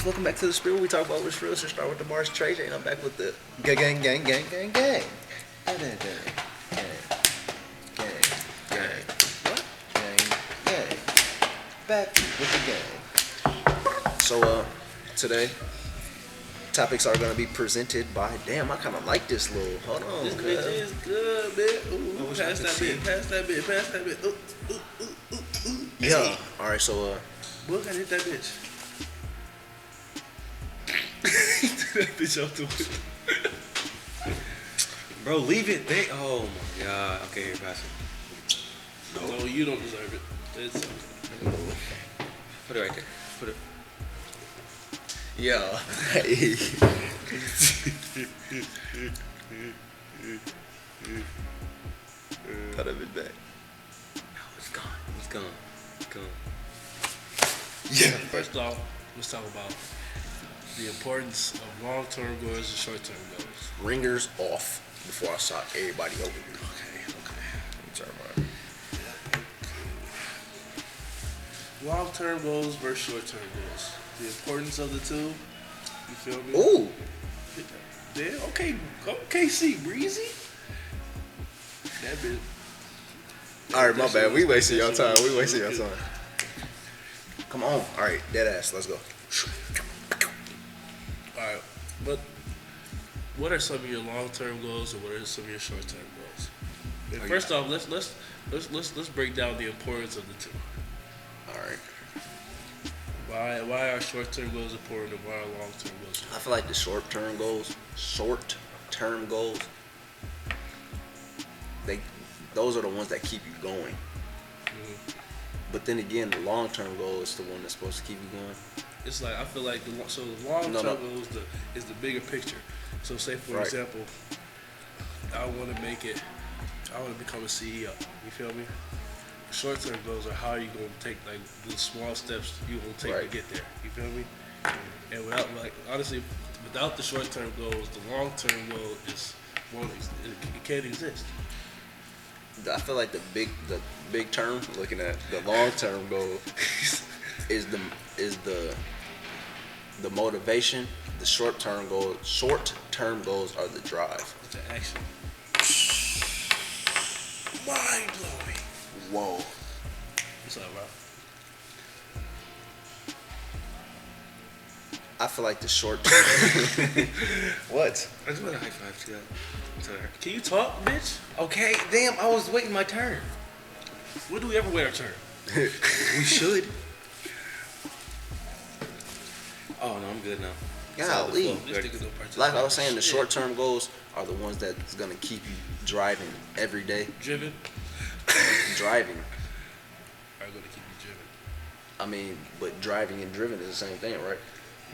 welcome back to the Spiel. We talk about what's real. So start with the Mars TreJae, and I'm back with the gang. What? Gang. Back with the gang. So today topics are gonna be presented by. Damn, I kind of like this little. Hold on, this bitch is good, man. Ooh, pass that bit. Yeah. All right. So Book, I hit that bitch. That bitch out the way. Bro, leave it there. Oh my god. Okay, here, pass it. No, you don't deserve it. It's Put it right there. Put it. yeah. Cut of it back. No, it's gone. It's gone. It's gone. Yeah. First off, let's talk about the importance of long-term goals and short-term goals. Ringers off before I sock everybody over here. Okay. Let me turn mine. Long-term goals versus short-term goals. The importance of the two. You feel me? Ooh. Yeah. Okay. See, breezy. That bitch. All right, my bad. We wasting your time. Come on. All right, dead ass. Let's go. Alright, but what are some of your long-term goals and what are some of your short-term goals? And first off, let's break down the importance of the two. All right. Why are short-term goals important and why are long-term goals important? I feel like the short-term goals, those are the ones that keep you going. Mm-hmm. But then again, the long-term goal is the one that's supposed to keep you going. It's like I feel like the long-term goal is the bigger picture. So say for example, I want to become a CEO. You feel me? Short-term goals are how you gonna take like the small steps you gonna take to get there. You feel me? And without the short-term goals, the long-term goal it can't exist. I feel like the big term, looking at the long-term goal, is the motivation. The short-term goals are the drive. It's an action. Mind blowing. Whoa. What's up, bro? I feel like the short-term. What? I just want a high five to you. Can you talk, bitch? Okay, damn, I was waiting my turn. When do we ever wait our turn? We should. Oh no, I'm good now. Golly. This nigga no participate. Like I was saying, the short-term goals are the ones that's gonna keep you driving every day. Driven. Driving. Are gonna keep you driven. I mean, but driving and driven is the same thing, right?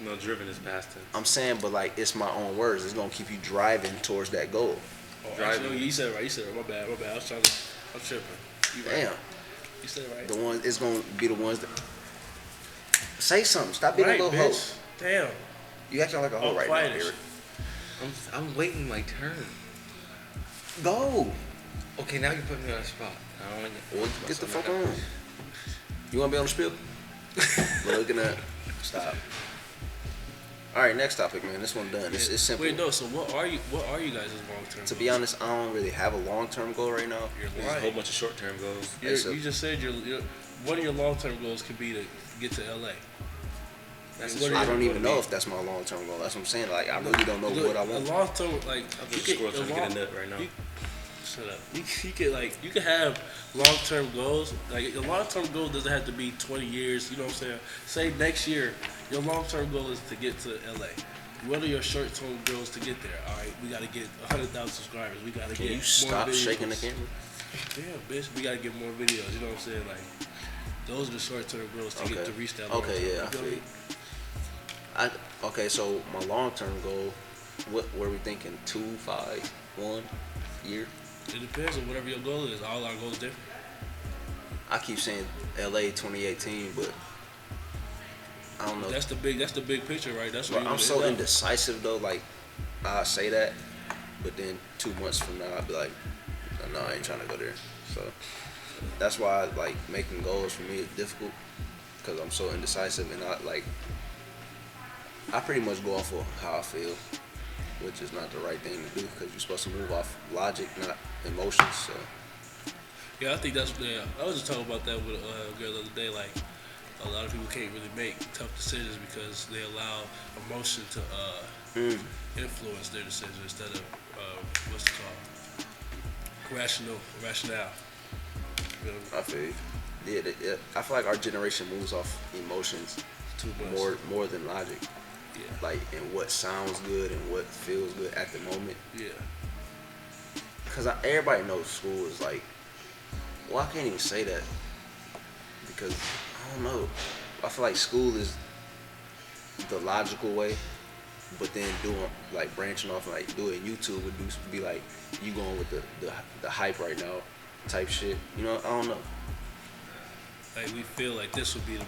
No, driven is past tense. I'm saying, but like, it's my own words. It's gonna keep you driving towards that goal. Oh, Driving. actually, you said it right. My bad. I'm tripping. You right. Damn. You said it right. The one it's gonna be the ones that say something. Stop being a little hoe. bitch. Damn. You acting like a hoe right now, quietish. Eric. I'm waiting my turn. Go. Okay, now you're putting me on the spot. I don't want to Well, get the fuck on. You wanna be on the spiel? We're looking at. Stop. All right, next topic, man. This one done. It's simple. Wait, no. So what are you guys' long term? To be honest, I don't really have a long-term goal right now. You're There's a whole lying. bunch of short-term goals. You just said one of your long term goals could be to get to LA. I don't even know if that's my long-term goal. That's what I'm saying. Like, I really don't know what I want. A long term, like I'm just trying to get a nut right now. Shut up. You can have long term goals. Like a long term goal doesn't have to be 20 years. You know what I'm saying? Say next year, your long term goal is to get to LA. What are your short term goals to get there? All right, we got to get 100,000 subscribers. We got to get Can you more stop videos. shaking the camera? Damn, bitch, we got to get more videos. You know what I'm saying? Like those are the short term goals to get to reach that. Okay, yeah, I feel you. Okay, so my long-term goal, what were we thinking? 2, 5, 1 year? It depends on whatever your goal is. All our goals different. I keep saying LA 2018, but I don't know. That's the big picture, right? That's Bro, what I'm so indecisive though. Like, I say that, but then 2 months from now, I'll be like, no, I ain't trying to go there. So that's why like making goals for me is difficult, because I'm so indecisive, and I pretty much go off of how I feel, which is not the right thing to do because you're supposed to move off logic, not emotions. So Yeah, I think that's yeah. I was just talking about that with a girl the other day. Like, a lot of people can't really make tough decisions because they allow emotion to influence their decision instead of what's it called, rationale. You know? I feel you. Yeah, I feel like our generation moves off emotions Too much. more than logic. Yeah. Like, and what sounds good and what feels good at the moment. Yeah. Because everybody knows school is like, well, I can't even say that because I don't know. I feel like school is the logical way, but then doing like branching off and like doing YouTube would be like you going with the hype right now type shit. You know, I don't know. Like we feel like this would be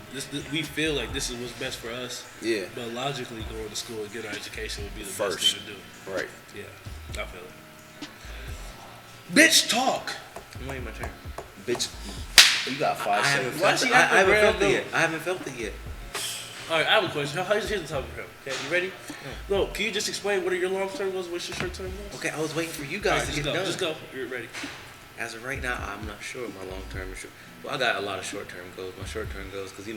we feel like this is what's best for us. Yeah. But logically, going to school and getting our education would be the First. best thing to do. Right. Yeah, I feel it. Bitch, talk. I'm waiting my turn. Bitch, you got 5 I haven't seconds. felt it. I haven't felt it yet. I haven't felt it yet. All right, I have a question. Here's the topic. Okay, you ready? No, can you just explain what are your long-term goals? What's your short-term goals? Okay, I was waiting for you All guys right, to get done. Just go. You're ready. As of right now, I'm not sure my long term is. Well, I got a lot of short term goals. My short term goals, because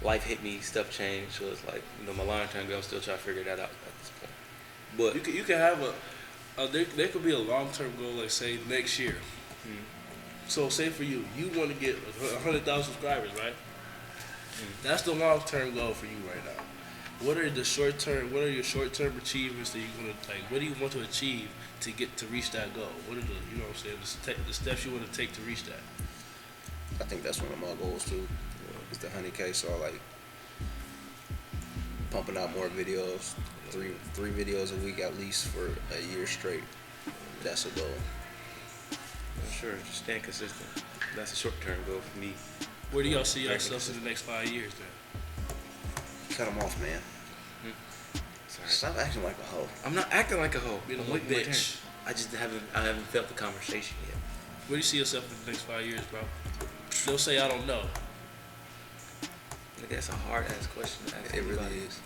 life hit me, stuff changed. So it's like my long term goal. I'm still trying to figure that out at this point. But You can have there could be a long-term goal, like say next year. So say for you want to get 100,000 subscribers, right? That's the long-term goal for you right now. What are your short-term achievements that you're gonna like? What do you want to achieve to reach that goal? What are the steps you want to take to reach that? I think that's one of my goals too. It's the 100K. So I like pumping out more videos, three videos a week at least for a year straight. That's a goal. sure, just staying consistent. That's a short term goal for me. Where do y'all see yourselves in the next 5 years then? Cut them off, man. Sorry. Stop acting like a hoe. I'm not acting like a hoe. Being a I'm little waiting my turn. bitch. I haven't felt the conversation yet. Where do you see yourself in the next 5 years, bro? Don't say I don't know. Nigga, that's a hard ass question to ask. It really anybody. is.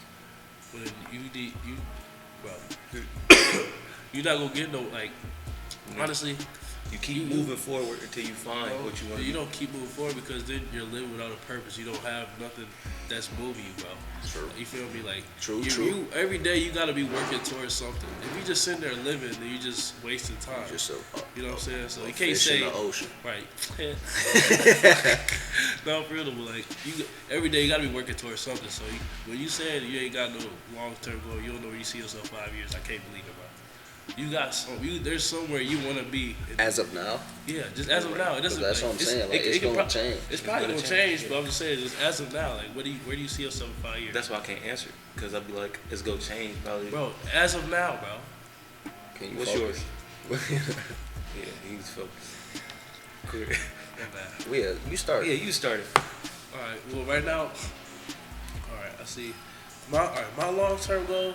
You're not gonna get no honestly. You keep moving forward until you find what you want. You don't keep moving forward because then you're living without a purpose. You don't have nothing that's moving you, bro. True. You feel me? Like True. You every day you gotta be working towards something. If you just sitting there living, then you just wasting time. Just you know what I'm saying? So you can't fish say in the ocean. right. No, for real, but every day you gotta be working towards something. So when you say you ain't got no long term goal, you don't know where you see yourself 5 years. I can't believe it, bro. You got there's somewhere you want to be. As of now? Yeah, just as of now. It doesn't. That's what I'm saying. It's going to change. It's probably going to change, but I'm just saying, just as of now, where do you see yourself in 5 years? That's why I can't answer because I'll be like, it's gonna change probably. Bro, as of now, bro. Can you What's focus? yours? Yeah, he's focused. Clear. Yeah, you started. Yeah, you started. All right. Well, right now, all right. I see. My long term goal.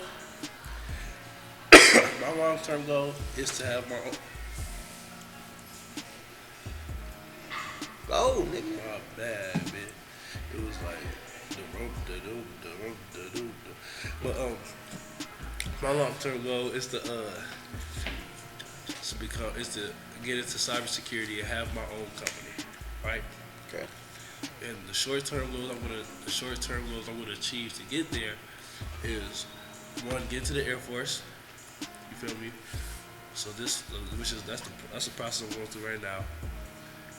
My long term goal is to have my own. Oh, nigga. My bad, man. It was like But my long term goal is to get into cybersecurity and have my own company, right? Okay. And the short term goals I'm gonna achieve to get there is one, get into the Air Force. You feel me? So that's the process I'm going through right now.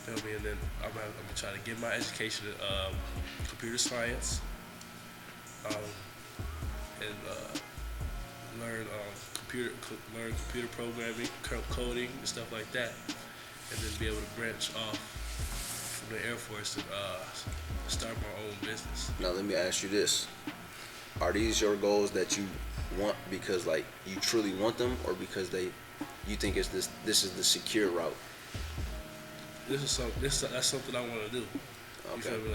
Feel me? And then I'm gonna try to get my education in computer science, and learn computer programming, coding, and stuff like that, and then be able to branch off from the Air Force and start my own business. Now let me ask you this: are these your goals that you want because you truly want them, or because you think this is the secure route? That's something I want to do. You Okay. feel me?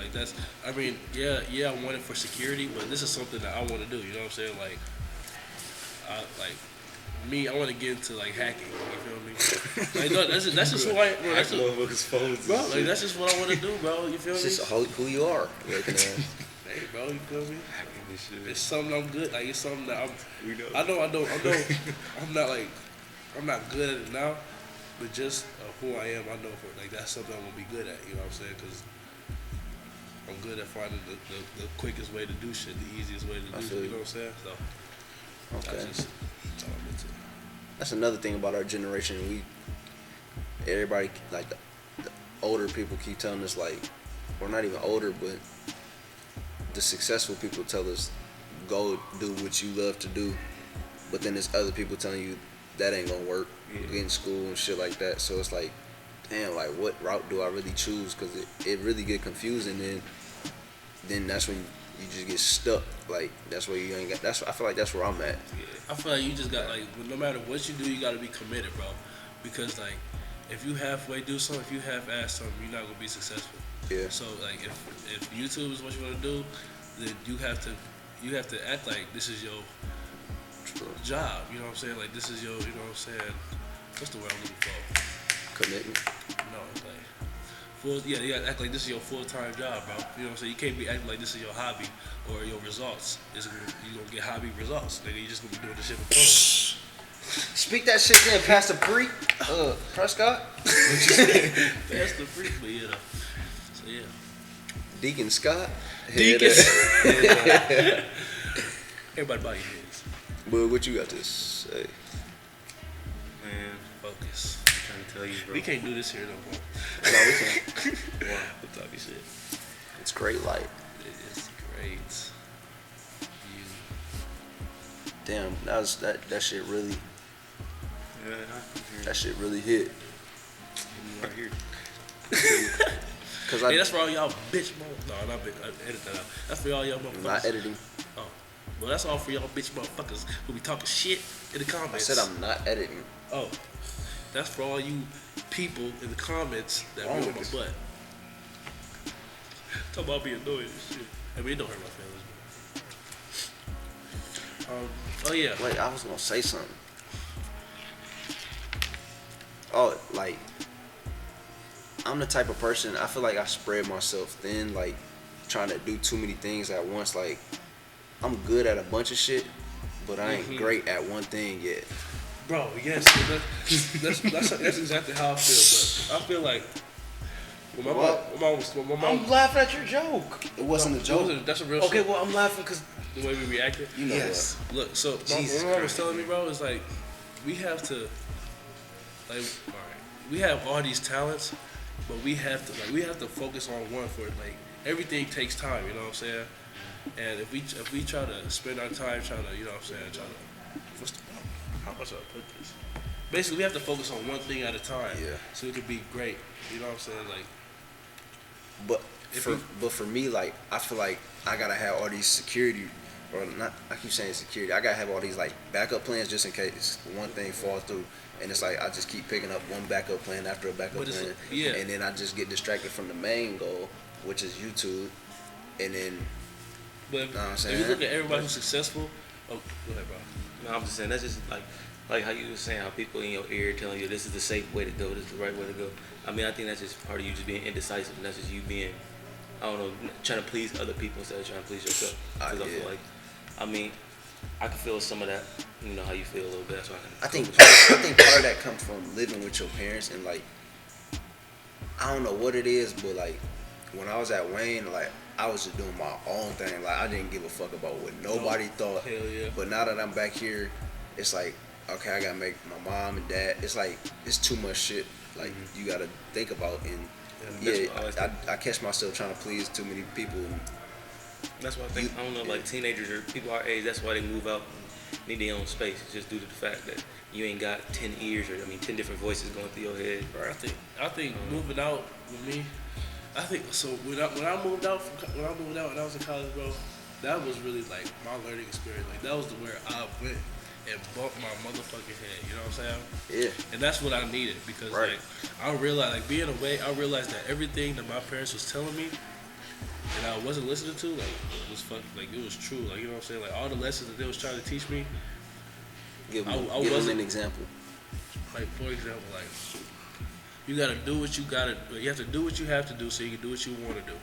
I want it for security, but this is something that I want to do. You know what I'm saying? I want to get into hacking. You feel me? No, that's just who I am. Bro, that's just what I want to do, bro. You feel It's me? just who you are. Hey, bro, you feel me? It's something I'm good. Like it's something that We know. I know. I'm not good at it now, but just who I am, I know for like that's something I'm gonna be good at. You know what I'm saying? Because I'm good at finding the quickest way to do shit, the easiest way to do shit. You know what I'm saying? So okay. that's all I'm into. That's another thing about our generation. Everybody like the older people keep telling us like, or not even older, but the successful people tell us go do what you love to do, but then there's other people telling you that ain't gonna work. Get in school and shit like that. So it's like, damn, like what route do I really choose? Because it really get confusing. Then that's when you just get stuck. Like that's where you ain't got. I feel like that's where I'm at. Yeah, I feel like you just got like no matter what you do, you gotta be committed, bro. Because like if you halfway do something, if you half-ass something, you're not gonna be successful. Yeah. So like if YouTube is what you wanna do, then you have to act like this is your job. You know what I'm saying? Like this is your, you know what I'm saying? What's the word I'm looking for? Commitment. No, like you gotta act like this is your full-time job, bro. You know what I'm saying? You can't be acting like this is your hobby or your results. You gonna get hobby results. Nigga, you just gonna be doing this shit for fun. Speak that shit then, Pastor Prescott. Pastor Freak, but yeah. So yeah. Deacon Scott. Deacon. Everybody bow your heads. But what you got to say? Man, Focus. I'm trying to tell you, bro. We can't do this here no more. No, we can't. Wow. We're talking shit. It's great light. It is great. Damn, that shit really. Yeah, That shit really hit. right here. Cause Hey, that's for all y'all bitch motherfuckers. No, not bitch. I edit that out. That's for all y'all motherfuckers. not editing. Oh. Well, that's all for y'all bitch motherfuckers who be talking shit in the I comments. said I'm not editing. Oh. That's for all you people in the comments that Wrong be on with my this? butt. Talk about being annoyed and shit. I mean, it don't hurt my feelings. Oh yeah. Wait, I was gonna say something. Oh, like I'm the type of person. I feel like I spread myself thin, like trying to do too many things at once. Like I'm good at a bunch of shit, but I ain't great at one thing yet. Bro, yes, that's exactly how I feel. But I feel like when my mom I'm laughing at your joke. It wasn't a joke. That's a real Okay, shit. well, I'm laughing because The way we reacted. You know yes. Look, so Jesus my mom was Christ. telling me, bro, is like we have to, like, all right, we have all these talents, but we have to focus on one for it. Like everything takes time, you know what I'm saying? And if we try to spend our time trying to, you know what I'm saying, how much do I put this? Basically, we have to focus on one thing at a time. Yeah. So it could be great. You know what I'm saying? Like, But for me, like I feel like I gotta have all these security, or not. I keep saying security. I gotta have all these like backup plans just in case one thing falls through. And it's like I just keep picking up one backup plan after a backup plan, and then I just get distracted from the main goal, which is YouTube, and then. But if you look at everybody who's successful, oh, go ahead, bro. No, I'm just saying that's just like how you were saying how people in your ear telling you this is the safe way to go, this is the right way to go. I mean, I think that's just part of you just being indecisive, and that's just you being, I don't know, trying to please other people instead of trying to please yourself. Because I feel like, I mean, I can feel some of that, you know, how you feel a little bit. That's why I think part of that comes from living with your parents, and like I don't know what it is, but like when I was at Wayne, like I was just doing my own thing. Like I didn't give a fuck about what nobody thought. Hell yeah. But now that I'm back here, it's like, okay, I gotta make my mom and dad. It's like it's too much shit. Like you gotta think about, and I catch myself trying to please too many people. And that's why I think, I don't know, like teenagers or people our age, that's why they move out, need their own space, just due to the fact that you ain't got 10 ears, or 10 different voices going through your head. Right. I think moving out with me, I think so. When I moved out and I was in college, bro, that was really like my learning experience. Like that was where I went and bumped my motherfucking head. You know what I'm saying? yeah, And that's what I needed, because like I realized, like being away, I realized that everything that my parents was telling me and I wasn't listening to, like it was true. Like, you know what I'm saying? Like all the lessons that they was trying to teach me. give them an example. Like for example, like you gotta do what you gotta. You have to do what you have to do so you can do what you want to do.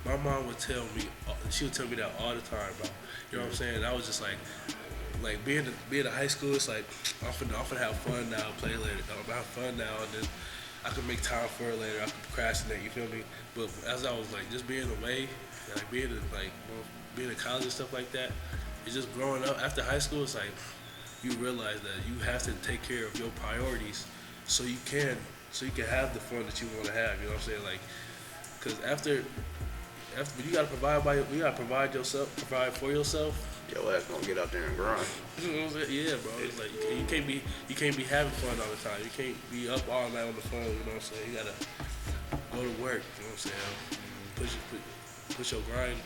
my mom would tell me, she would tell me that all the time, bro. You know what I'm saying? I was just like being in high school, it's like I'm finna have fun now, play later. I'm gonna have fun now, and then I could make time for it later. I could procrastinate. You feel me? But as I was like just being away, like being in college and stuff like that, it's just growing up. After high school, it's like you realize that you have to take care of your priorities, so you can have the fun that you want to have. You know what I'm saying? Like, cause after you gotta provide provide for yourself. Your ass gonna get out there and grind. You know what I'm saying? Yeah, bro. It's like you can't be having fun all the time. You can't be up all night on the phone. You know what I'm saying? You gotta go to work. You know what I'm saying? Push your grind.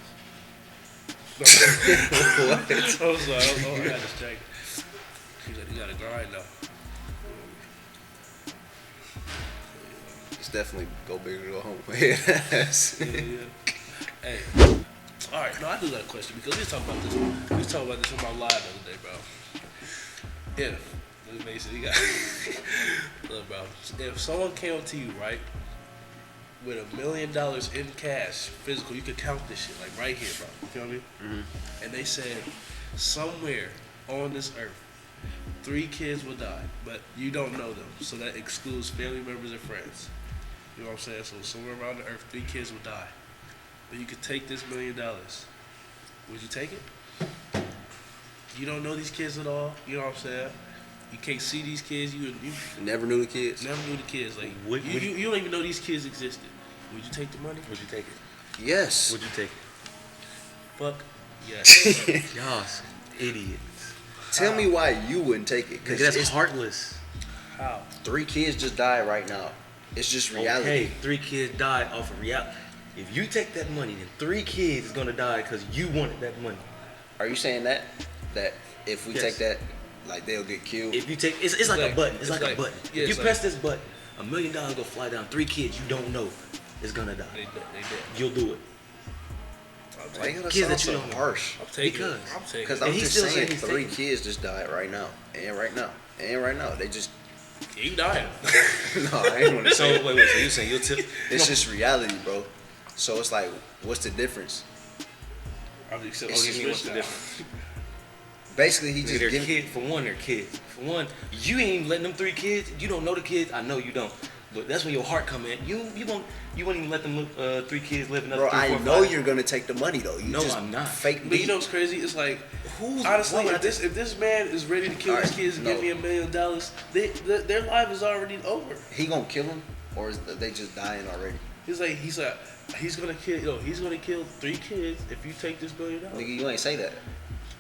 What? I'm sorry. I got distracted. You gotta grind though. It's definitely go big or go home. Yeah. Hey. All right. No, I do got a question because we was talking about this. We was talking about this on my live the other day, bro. If Mason, you got look, bro. If someone came up to you, right, with $1 million in cash, physical, you could count this shit like right here, bro. You feel me? Mm-hmm. And they said somewhere on this earth, 3 kids will die, but you don't know them, so that excludes family members and friends. You know what I'm saying? So somewhere around the earth, 3 kids will die, but you could take this $1 million. Would you take it? You don't know these kids at all. You know what I'm saying? You can't see these kids. You never knew the kids. Never knew the kids. Like you don't even know these kids existed. Would you take the money? Would you take it? Yes. Would you take it? Fuck yes. Y'all some idiots. Tell me why you wouldn't take it. Because that's heartless. How? 3 kids just died right now. It's just reality. Okay, 3 kids died off of reality. If you take that money, then 3 kids is gonna die because you wanted that money. Are you saying that if we take that, like they'll get killed? If you take, it's like a button. It's like a button. Yeah, if you press this button, $1 million go fly down. 3 kids you don't know is gonna die. They dead. You'll do it. Why you gotta Kids sound that you so don't know. harsh? I'm taking Because. it. I'm taking Because it. I'm And just he's still saying saying he's 3 taking it. kids just died right now, and right now, and right now. They just You dying. no, I ain't want to So say. it. wait. So you saying you'll tip? It's just reality, bro. So it's like, what's the difference? I'm just Oh, you mean what's the difference? Basically, he just They're give. kids. For one, they're kids. For one, you ain't even letting them 3 kids. You don't know the kids. I know you don't. But that's when your heart come in. You won't even let them 3 kids live another Bro, 3, 4, I know 5. you're gonna take the money though. You No, just I'm not. fake But you me. know what's crazy? It's like, Who's honestly, why would if this man is ready to kill All his right, kids and no. give me $1 million, their life is already over. He gonna kill him, or is they just dying already? He's gonna kill 3 kids if you take this $1 million. Nigga, you ain't say that.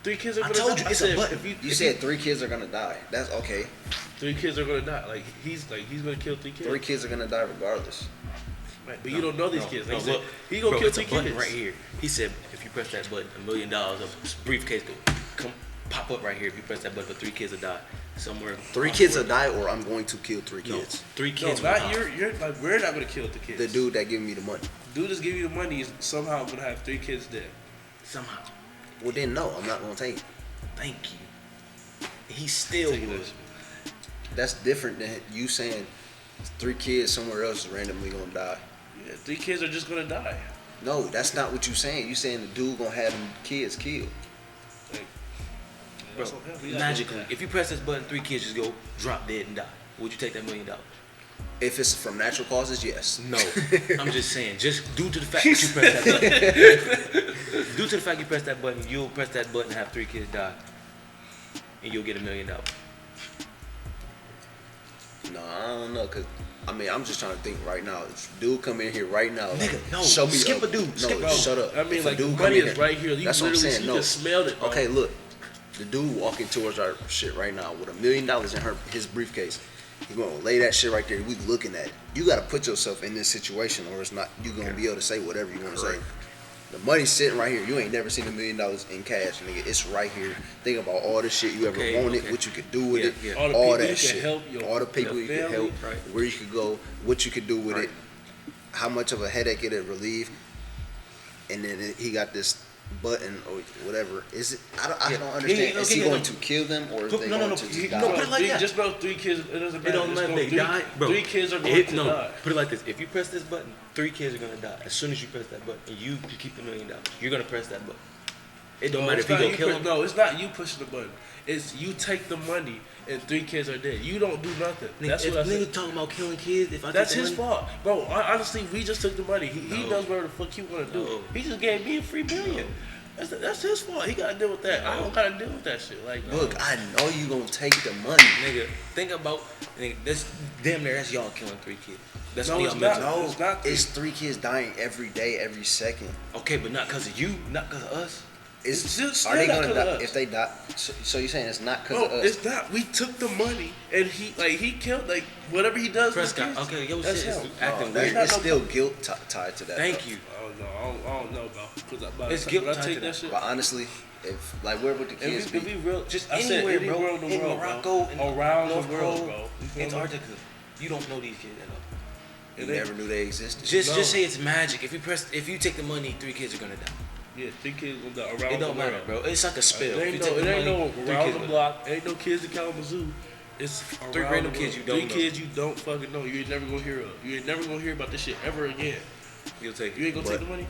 3 kids are I gonna told die. you, it's I said, a button. You said 3 kids are gonna die. That's okay. 3 kids are gonna die. He's gonna kill 3 kids. 3 kids are gonna die regardless. Right, but you don't know these kids. Like No, he said, look, he gonna bro, kill it's 3 a button kids. right here. He said if you press that button, $1 million of briefcase will come pop up right here. If you press that button, but 3 kids will die somewhere. 3 kids will die, or I'm going to kill 3 No, kids. 3 kids. No, will not die. you're like we're not gonna kill the kids. The dude that giving me the money. Dude that's giving you the money is somehow gonna have 3 kids dead. Somehow. Well, then no, I'm not gonna take it. Thank you. He still Take it would. as- That's different than you saying 3 kids somewhere else is randomly gonna die. Yeah, 3 kids are just gonna die. No, that's not what you saying. You saying the dude gonna have them kids killed. Like, Bro, that's what happened. We gotta magically, do that. if you press this button, 3 kids just go drop dead and die. Would you take that $1 million? If it's from natural causes, yes. No, I'm just saying. Just due to the fact that you press that button, due to the fact you press that button, you'll press that button and have 3 kids die, and you'll get $1 million. No, I don't know, cause I mean I'm just trying to think right now. If dude come in here right now, Nigga, like, no, show me skip a a dude, No, skip a shut up. I mean, If a like the dude money come in is right here. You That's what I'm literally saying. you No. just smelled it. Bro. Okay, look, the dude walking towards our shit right now with $1 million in his briefcase. He's gonna lay that shit right there. We looking at it. You gotta put yourself in this situation, or it's not. You gonna be able to say whatever you want to say. The money's sitting right here. You ain't never seen $1 million in cash, nigga. It's right here. Think about all the shit you ever wanted, what you could do with it, Yeah. All the all people that you can shit, help, all the people your you can family, help, right. where you could go, what you could do with Right. it, how much of a headache it'll relieve, and then he got this button or whatever, is it? I don't Yeah. understand. Is he Okay, going no. to kill them or is they No, going no. to You just know, die? put it like that. Just know 3 kids. It doesn't It matter. don't Just matter know if they die, bro. 3 kids are going to die. Put it like this: if you press this button, 3 kids are gonna die. As soon as you press that button, and you keep the $1 million, you're gonna press that button. It don't matter if you go kill them. No, it's not you pushing the button. It's you take the money and 3 kids are dead. You don't do nothing. That's what I said. Nigga talking about killing kids. If I That's take the his money, fault, bro. Honestly, we just took the money. He knows whatever the fuck he want to do. No. He just gave me a free billion. That's his fault. He gotta deal with that. I don't gotta deal with that shit. Like, Look, I know you gonna take the money. nigga, think about this. Damn near that's y'all killing 3 kids. That's No, what it's y'all not. mental. No, It's not it's 3 kids dying every day, every second. Okay, but not because of you, not because of us. It's just Are they not gonna 'cause of die us. if they die? So you're saying it's not because No, of us? it's not. We took the money and he killed whatever he does. with Prescott, kids, okay, yo, that's shit is him. acting There- weird. not It's no- still guilt tied to that. Thank though. you. I don't know, bro. Because It's guilt I tied take to that that. shit. But honestly, if like where would the kids If be? we real, Just I said anywhere, anywhere bro. in the In world, Morocco, bro. Around North the world, Pole, bro. You feel me? Antarctica. You don't know these kids at all. You It ain't- never knew they existed. Just No. say it's magic. If you take the money, 3 kids are gonna die. Yeah, 3 kids gonna die around It don't the matter, world. bro. It's like a spell. It If ain't you no, take it the ain't money, no 3 around kids the gonna block. Ain't no kids in Kalamazoo. It's 3 around random the kids world. you don't 3 know. kids you don't fucking know. You ain't never gonna hear of. You ain't never gonna hear about this shit ever again. You'll take You it. ain't gonna But- take the money.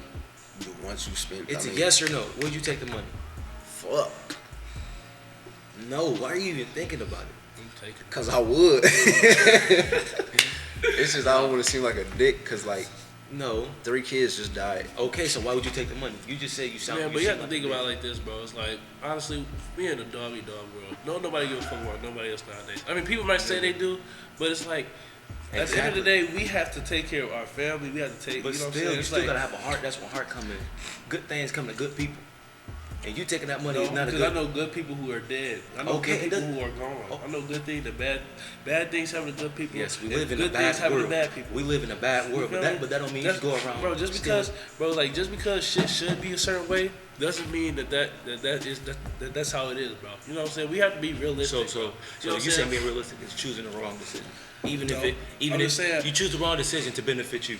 Once you spend, It's I a mean, yes or no. Would you take the money? Fuck, No. Why are you even thinking about it? I'm taking it. cause I would. It's just I don't want to seem like a dick, cause like No. 3 kids just died. Okay, so why would you take the money? You just said you sound. Yeah, but you have to seem think like a about it like this, bro. It's like, honestly, we in a dog eat dog world. Nobody give a fuck about nobody else nowadays. I mean, people might say they do, but it's like, at the end of the day, we have to take care of our family. We have to take, But you know what I'm still, saying? you It's still like, gotta have a heart. That's when heart come in. Good things come to good people. And you taking that money no, is not a because good. I know good people who are dead. I know Okay, good it people doesn't- who are gone. Oh. I know good things, the bad things happen to good people. Yes, we and live in a good things bad happen world. to bad people. We live in a bad You world, feel but me? that don't mean That's- you should go around. bro. Just because, bro, like just because shit should be a certain way doesn't mean that's how it is, bro. You know what I'm saying? We have to be realistic. So bro. you know what I'm saying being realistic is choosing the wrong decision, even if I'm just saying- you choose the wrong decision to benefit you.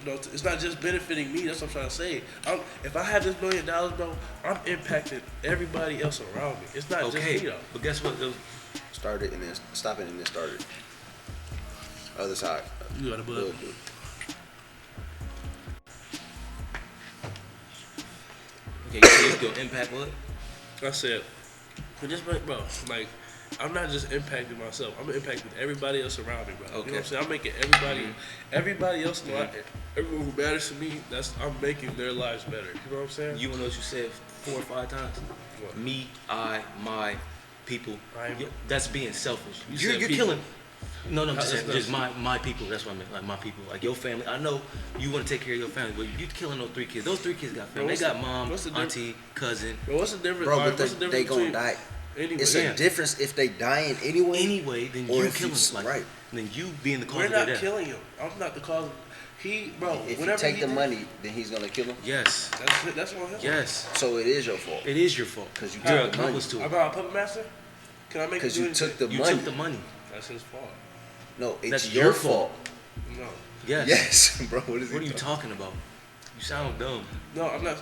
No, it's not just benefiting me. That's what I'm trying to say. If I have this $1 million, bro, I'm impacting everybody else around me. It's not just me, Okay, though. but guess what? Started and then stop it and then started. Other side. You got a bug. Look, Okay, you say you still impact what? I said, but just bro, like, I'm not just impacting myself. I'm impacting everybody else around me, bro. You know what I'm saying? I'm making everybody else, everyone who matters to me. I'm making their lives better. You know what I'm saying? You know what you said 4 or 5 times? What? Me, my, people. I- That's being selfish. You You're said people. killing. No, I'm just That's saying, just my people. That's what I meant. Like my people, like your family. I know you want to take care of your family, but you killing those 3 kids. Those 3 kids got family. Bro, They got mom, what's the auntie, cousin. Bro, what's the difference? bro, all right, but what's the they difference gonna between die. anyway? It's Yeah. a difference if they dying anyway. Anyway, then Or you if you killing them. Like, right. then you being the cause We're of their not death. killing him. I'm not the cause. Bro, If you whatever take he the did, money, then he's gonna kill them. Yes, That's on him. yes. So it is your fault It is your fault 'Cause you you're took the money. accomplice to I'm it. not a puppet master. Can I make because you you do took the You money. took the money. That's his fault. No, it's That's your your fault. No. Yes. Yes, bro. What is he What are you talking? talking about? You sound dumb. No, I'm not.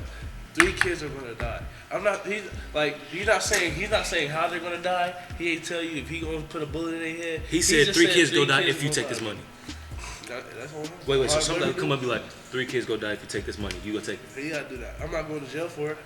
3 kids are gonna die. I'm not. He's not saying how they're gonna die. He ain't tell you if he gonna put a bullet in their head. He said just 3 kids go die kids if you gonna take die. this money. That's on him. Wait, so Whatever somebody he come do, up and be like, 3 kids go die if you take this money. You gonna take it? He gotta do that. I'm not going to jail for it.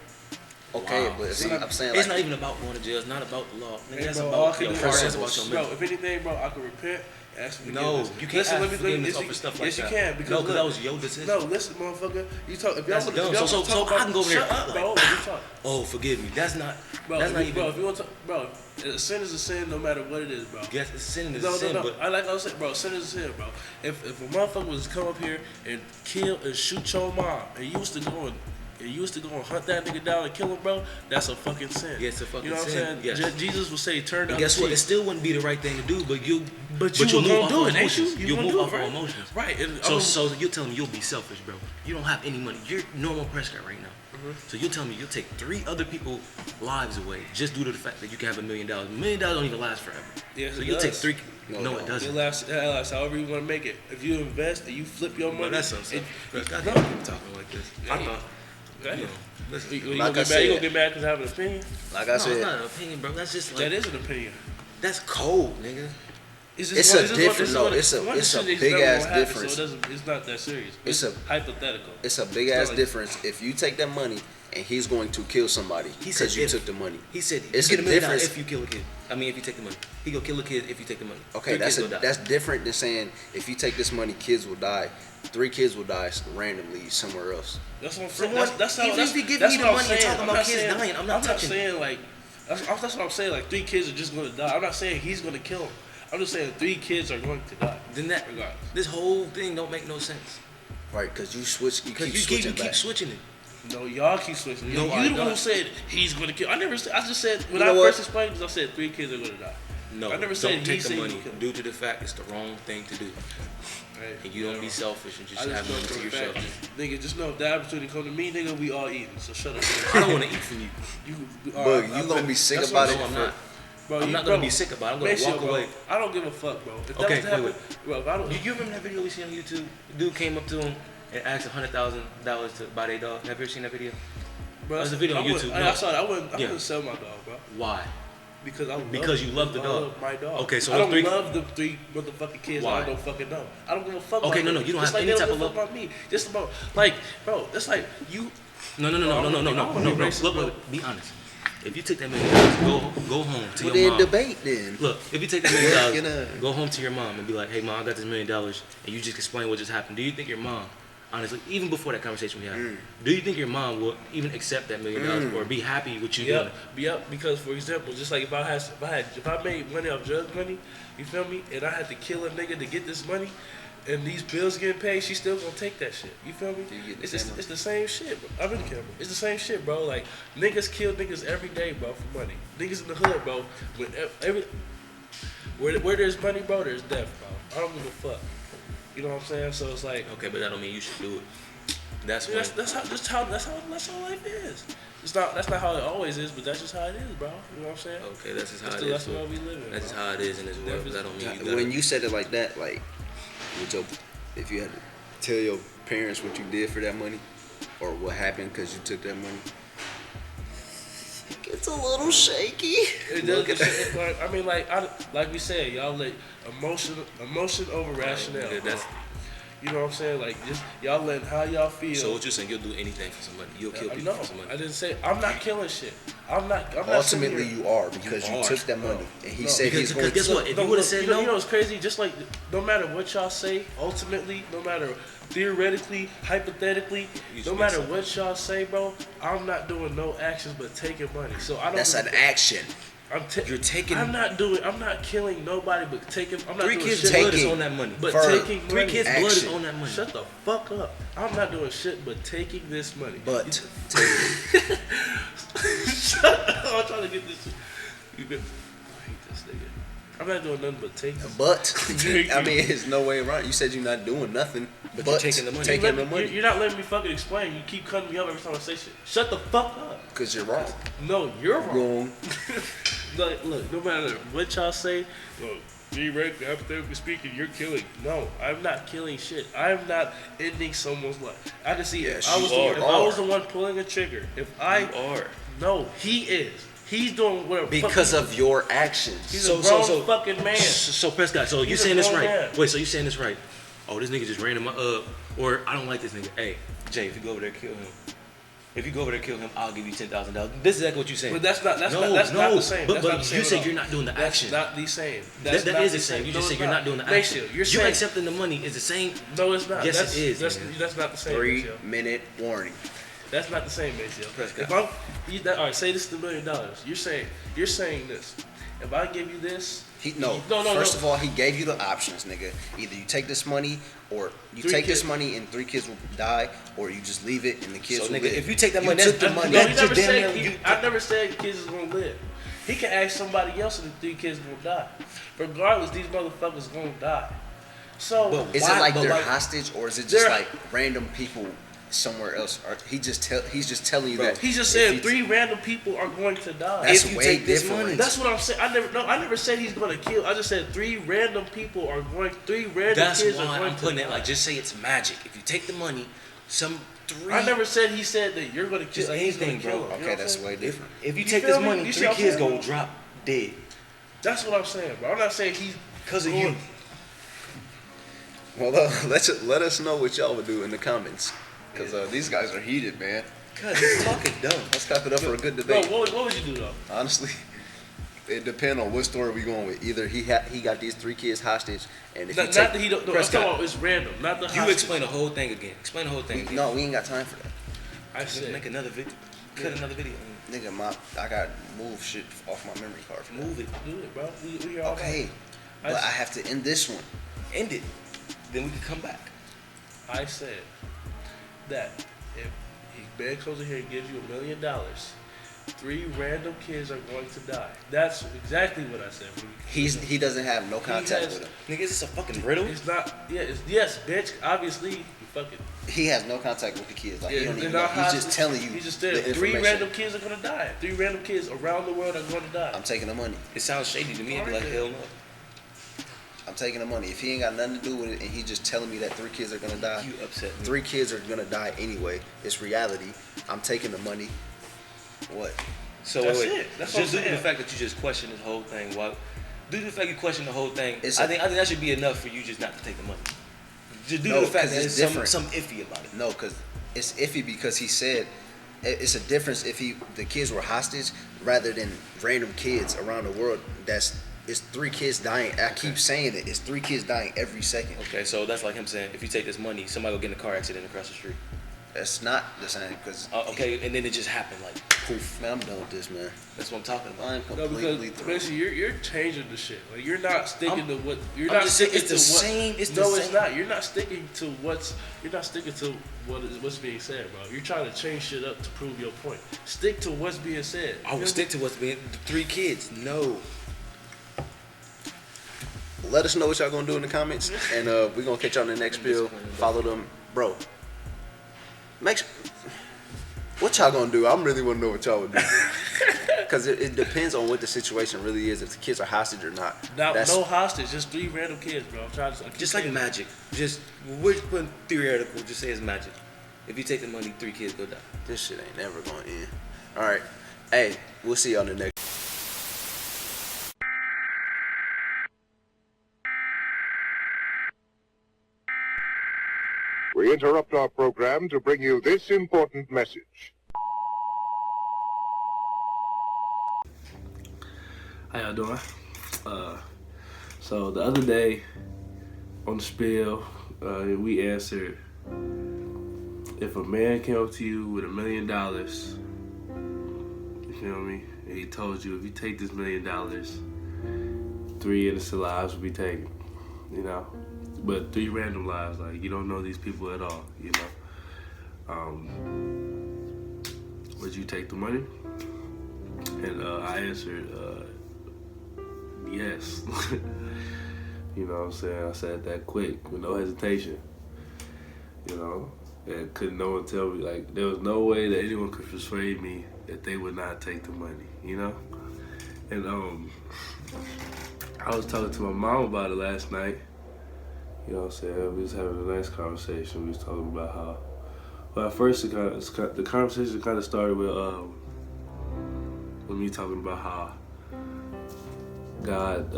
Okay, Wow. but see, I'm saying It's like not even about going to jail. It's not about the law. Nigga, Hey, that's bro, all I about can your do heart. is- That's about your Bro, mental. if anything, bro, I can repent. Ask for No, forgiveness. you can't Listen, ask let me- forgiveness yes, over you- stuff like yes, that. you can. Because No, because look, that was your decision. No, listen, motherfucker. You talk. If y'all That's want dumb. to So talk I about, can go over there shut up, like- bro. Let me talk. Oh, forgive me. That's not. Bro, that's not even. bro, if you want to, bro, a sin is a sin no matter what it is, bro. Yes, sin is No, a sin, no. but I like I said, bro. Sin is a sin, bro. If a motherfucker was to come up here and kill and shoot your mom, and you used to go and hunt that nigga down and kill him, bro, that's a fucking sin. Yeah, it's a fucking You know what sin, I'm saying? yes. Jesus would say, turn and down guess the what? It cheek. still wouldn't be the right thing to do, but you But you'll you were move gonna off do of it, ain't you? emotions. You You'll gonna move do it, off right? of emotions. Right. And So you're telling me you'll be selfish, bro. You don't have any money. You're normal Prescott right now. So you're telling me you'll take 3 other people's lives away just due to the fact that you can have $1 million. $1 million don't even last forever. Yes, so it you'll take does. 3. No, No, no. it It doesn't. lasts however you want to make it. If you invest and you flip your money, Bro, that's so it- selfish. Prescott, no. I can't keep talking like this. I Hey. thought. Okay. You know, listen, You Like I gonna said- get mad because I have an opinion? Like I no, said, it's not an opinion, bro. That's just like That is an opinion. that's cold, nigga. it's a different. No, it's a big ass difference. So it's not that serious. It's a hypothetical. It's a big ass difference if you take that money and he's going to kill somebody He said because you if. took the money. He said It's you get a $1 million difference. if you kill a kid. I mean, if you take the money, he gonna kill a kid if you take the money. Okay, 3 kids will die. that's different than saying if you take this money, kids will die. 3 kids will die randomly somewhere else. That's what I'm For saying. one, That's how. even That's, if you give that's me the what I'm money and saying. talking I'm about not kids saying, dying, I'm not touching it. saying like. That's what I'm saying. Like 3 kids are just gonna die. I'm not saying he's gonna kill them. I'm just saying 3 kids are going to die. Then that regardless. this whole thing don't make no sense. Right, because you switch, you Because keep you switching keep back. switching it. No, y'all keep switching. No, you I the one who don't. said he's gonna kill. I never said. I just said when You know I what? first explained this, I said 3 kids are gonna die. No, I never don't said he take said the he money would kill. due to the fact it's the wrong thing to do. Right. And you don't be selfish and just I have just know money for to a fact, yourself. nigga, just know if that opportunity come to me, nigga, we all eating. So shut up. I don't want to eat from you. Bug, you gonna be sick that's about what it. No, I'm not. Bro, I'm not gonna be sick about it. I'm gonna make sure, walk bro, away. I don't give a fuck, bro. If that Okay, was to happen, wait. bro, if I don't. You remember that video we seen on YouTube? Dude came up to him and asked $100,000 to buy their dog. Have you ever seen that video? Bro, There's a video on YouTube. I No. saw that. I wouldn't Yeah. sell my dog, bro. Why? Because I love You love the I dog. love my dog. Okay, so I those don't 3 love the 3 motherfucking kids. Why? I don't fucking know. I don't give a fuck. Okay, about no, them. you don't Just have like any they type don't of give a fuck about me. Just about like, bro, that's like you. No. I wanna be racist, bro. Look, be honest. If you take that $1 million, go home to Well, your then mom. debate then. Look, if you take that $1 million, Gonna- go home to your mom and be like, "Hey, mom, I got this $1 million," and you just explain what just happened. Do you think your mom, honestly, even before that conversation we had, do you think your mom will even accept that $1 million or be happy with you doing it? Yep. Because for example, just like if I made money off drug money, you feel me, and I had to kill a nigga to get this money, and these bills getting paid, she still gonna take that shit. You feel me? It's the same shit, bro. I'm in the camera. It's the same shit, bro. Like niggas kill niggas every day, bro, for money. Niggas in the hood, bro. Where there's money, bro, there's death, bro. I don't give a fuck. You know what I'm saying? So it's like, Okay, but that don't mean you should do it. That's yeah, when. that's how life is. That's not how it always is, but that's just how it is, bro. You know what I'm saying? Okay, that's just how it That's is. the way we live in. That's just bro. how it is in this world. But that don't mean you gotta. When you said it like that, like, if you had to tell your parents what you did for that money, or what happened because you took that money, it's a little shaky. It does. It's like, I mean, like we said, y'all let emotion over rationale. Yeah, that's- You know what I'm saying? Like, just y'all letting how y'all feel. So what you're saying? You'll do anything for somebody. You'll kill people No, for somebody. I didn't say I'm not killing shit. I'm not. Ultimately, you are because you are. took that money, and he No. said he's Because going guess to. what? If you would have said you know no, what's crazy? Just like no matter what y'all say, ultimately, no matter theoretically, hypothetically, You no just matter mess up. what y'all say, bro, I'm not doing no actions but taking money. So I don't. That's give an a fuck. action. you're taking. I'm not killing nobody, but taking. I'm not 3 doing kids' shit. blood is Taking- on that money. But Verb. taking 3 money. kids' blood is Action. on that money. Shut the fuck up. I'm not doing shit but taking this money. But Shut up. I'm trying to get this. You been, I hate this nigga. I'm not doing nothing but taking. I mean, there's no way around. You said you're not doing nothing, But you're taking the money. Taking the money You're not letting me fucking explain. You keep cutting me up every time I say shit. Shut the fuck up. because you're wrong. No, you're wrong. Wrong. Look, no matter what y'all say, look, hypothetically speaking, you're killing. No, I'm not killing shit. I'm not ending someone's life. I just see Yes, if you I was are. the one pulling a trigger. If You I are. no, he is. He's doing whatever. Because of your actions. He's a grown fucking man. So Prescott, so you He's a saying this grown right? man. Wait, so you saying this right? Oh, this nigga just ran in my or I don't like this nigga. Hey, Jay, if you go over there, kill him. If you go over there, kill him, I'll give you $10,000. This is exactly what you saying. But that's not the same. But, That's not the same you at said all. you're not doing the That's action. not the same. That not is the same. You No, just said it's you're not doing the Maceo, action. you're You saying accepting the money is the same. no, it's not. Yes, that's, it is, That's, man. that's not the same. 3 Maceo. minute warning. That's not the same, Maceo. Prescott. If I'm, all right, say this is $1 million. You're saying this. If I give you this, No. First of all, he gave you the options, nigga. Either you take this money, or you 3 take kids. this money and 3 kids will die, or you just leave it and the kids So will nigga, live. if you take that You money, took the that's- money. no, he That's never your damn said. near- I never said kids is gonna live. He can ask somebody else and the 3 kids gonna die. Regardless, these motherfuckers gonna die. So But Is why- it like but they're why- hostage, or is it just They're- like random people somewhere else? Or he's just telling you that. he's just if saying he- 3 random people are going to die. That's If you way take this different. money. That's what I'm saying. I never said he's gonna kill. I just said 3 random people are going. 3 random That's kids why are going I'm to putting die. it like, just say it's magic. If you take the money, some I never said he said that you're gonna Just kill. He's gonna anything, kill bro. him. Okay, that's way different. If you You take feel this me? money, You see 3 what I'm kids saying? gonna drop dead That's what I'm saying, bro. I'm not saying he's because of going- you. Well, let us know what y'all would do in the comments, because these guys are heated, man. Cause he's talking dumb. Let's clap it up for a good Bro, debate. what would you do though? Honestly, it depends on what story we going with. Either he got these 3 kids hostage, and if Not, you take, not that he don't. No, I'm Prescott. talking about it's random. Not the. You hostage. explain the whole thing again. Explain the whole thing again. no, we ain't got time for that. I Just said. make another video. Cut another video. Nigga, I got move shit off my memory card. For that. Move it. Do it, bro. We here all Okay, night. but I have to end this one. End it. Then we can come back. I said that if Ben comes in here and gives you $1 million, 3 random kids are going to die. That's exactly what I said. He doesn't have no contact has- with him. Nigga, is this a fucking riddle? It's not. Yeah. Yes, bitch. Obviously, you fucking. He has no contact with the kids. Like he Yeah, don't they're even know. not He's just hostage. telling you He just the said 3 information. random kids are gonna die. 3 random kids around the world are going to die. I'm taking the money. It sounds shady to me. I'd be like, hell no. I'm taking the money. If he ain't got nothing to do with it, and he just telling me that 3 kids are gonna die, You upset me. 3 kids are gonna die anyway. It's reality. I'm taking the money. What? So That's wait, it. That's what just I'm due to the saying. fact that you just questioned this whole thing. Why? Due to the fact you questioned the whole thing, It's I a- think that should be enough for you just not to take the money. Just due No, to the fact 'cause that it's there's different. some iffy about it. No, because it's iffy because he said it's a difference if the kids were hostage rather than random kids around the world. It's 3 kids dying. I keep saying it. It's 3 kids dying every second. Okay, so that's like him saying, if you take this money, somebody will get in a car accident across the street. That's not the same because Okay, and then it just happened, like poof. man, I'm done with this, man. That's what I'm talking about. I'm No, completely because through. basically you're changing the shit. Like you're not sticking to what you're I'm not just saying sticking it's to the what. same- it's the no, same. it's not. You're not sticking to what's being said, bro. You're trying to change shit up to prove your point. Stick to what's being said. I will stick to what's being the 3 kids. No. Let us know what y'all gonna do in the comments, and we're gonna catch y'all in the next Spiel. Follow them, bro. Make sure. What y'all gonna do? I really want to know what y'all would do, because it depends on what the situation really is. If the kids are hostage or not. No hostage, just 3 random kids, bro. I'm trying to. I keep Just like saying magic. Just we're putting theoretical. Just say it's magic. If you take the money, 3 kids go die. This shit ain't never gonna end. All right, hey, we'll see y'all in the next. We interrupt our program to bring you this important message. How y'all doing? So the other day on the Spiel, we answered if a man came up to you with $1 million, you feel me, and he told you if you take this $1 million, 3 innocent lives will be taken, you know, but 3 random lives, like you don't know these people at all, you know. Would you take the money? And I answered yes. You know what I'm saying? I said that quick with no hesitation. You know, and couldn't no one tell me, like, there was no way that anyone could persuade me that they would not take the money, you know? And I was talking to my mom about it last night. You know what I'm saying? We was having a nice conversation. We was talking about how, well, at first the conversation kind of started with me talking about how God,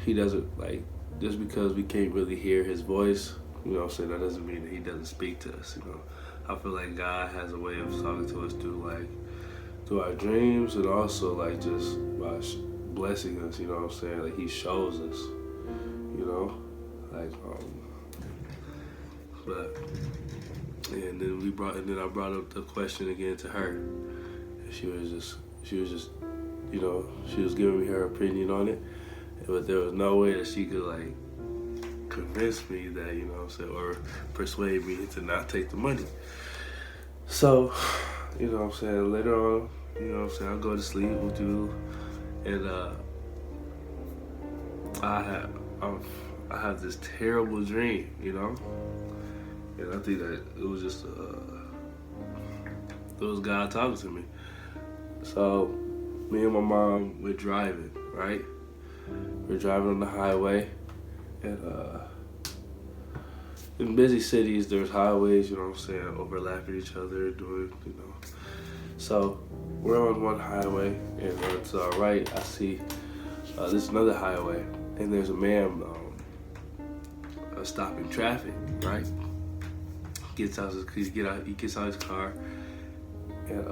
he doesn't, like, just because we can't really hear his voice, you know what I'm saying, that doesn't mean that he doesn't speak to us, you know. I feel like God has a way of talking to us through our dreams, and also, like, just by blessing us, you know what I'm saying, like, he shows us, you know, like, but, and then I brought up the question again to her, and she was just, you know, she was giving me her opinion on it, but there was no way that she could, like, convince me that, you know what I'm saying, or persuade me to not take the money. So, you know what I'm saying, later on, you know what I'm saying, I'll go to sleep with you, and I have this terrible dream, you know, and I think that it was just, it was God talking to me. So, me and my mom, we're driving, right? We're driving on the highway, and in busy cities, there's highways, you know what I'm saying, overlapping each other, doing, you know. So we're on one highway, and to our right, I see there's another highway, and there's a man stopping traffic, right? He gets out his car, and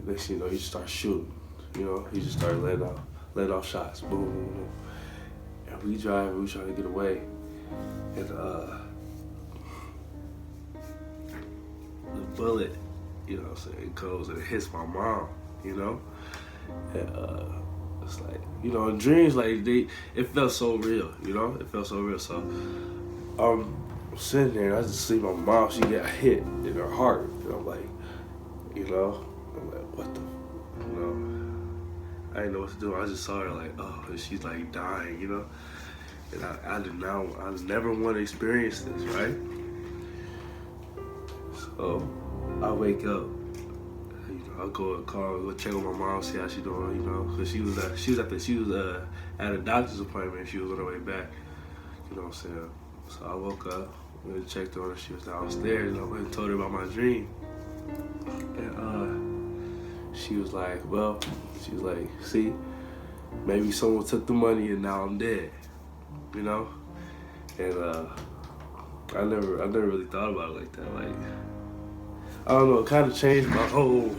next thing you know, he just starts shooting. You know, he just started letting off shots, boom, boom, boom. And we trying to get away, and the bullet, you know what I'm saying, it goes and it hits my mom, you know? And it's like, you know, in dreams, like, it felt so real, you know? It felt so real. So I'm sitting there, and I just see my mom, she got hit in her heart. And I'm like, you know, what the, you know? I didn't know what to do. I just saw her like, oh, and she's like dying, you know? And I never want to experience this, right? So I wake up, you know, I'll go check on my mom, see how she doing, you know, cause she was at a doctor's appointment. She was on her way back, you know what I'm saying. So I woke up, went and checked on her. She was downstairs, and I went and told her about my dream. And she was like, see, maybe someone took the money and now I'm dead, you know. And I never really thought about it like that, like. I don't know, it kind of changed my whole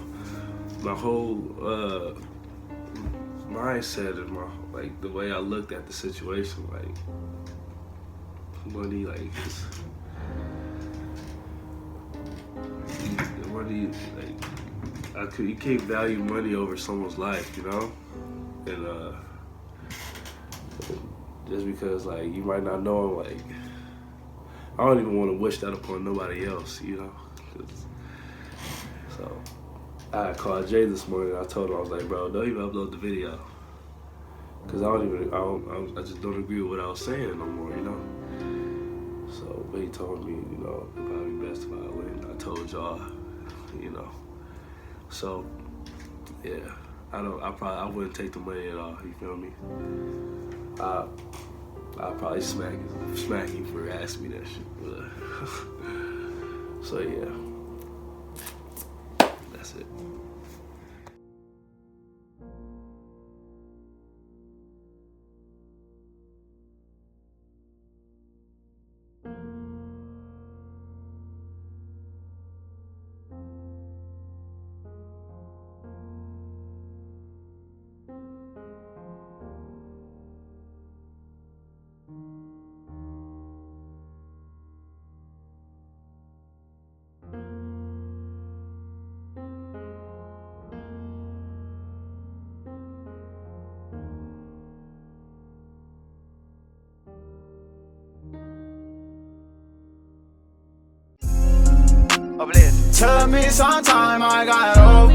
mindset and like the way I looked at the situation. Like money, like you can't value money over someone's life, you know. And just because like you might not know him, like I don't even want to wish that upon nobody else, you know. So I called Jay this morning. I told him, I was like, bro, don't even upload the video, cause I just don't agree with what I was saying no more, you know. So but he told me, you know, it'd probably be best if I went. I told y'all, you know. So yeah, I wouldn't take the money at all. You feel me? I'll probably smack him for asking me that shit. So yeah. That's it. Took me some time, I got hope.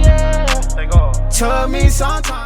Took me some time.